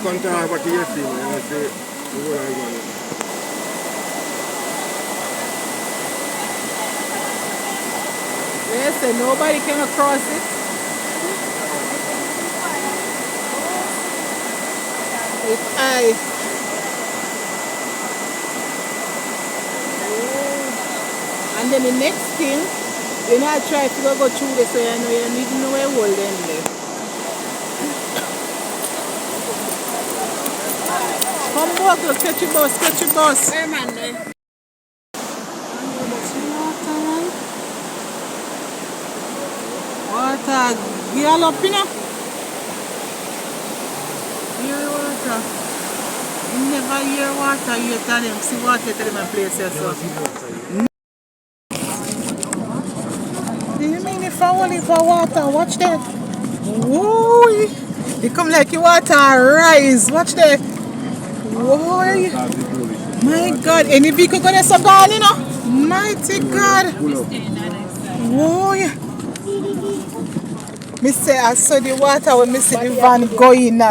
control what you see, man. You see, you go and go. Yes, and nobody can cross it. It's high. And then the next thing, you know, I try to go through this so you know you need to know where hold them there. Come walk, catch your bus, catch your bus. Where man there? Water, girl up, you know. Hear water. You never hear water, you tell them, see water, tell them and place yourself. Do you mean if I want it for water? Watch that. Whoa! It come like your water rise. Watch that. Whoa! My God, any vehicle gonna so gone, you know? Mighty God. Whoa! Me say I saw the water when me see the van going now.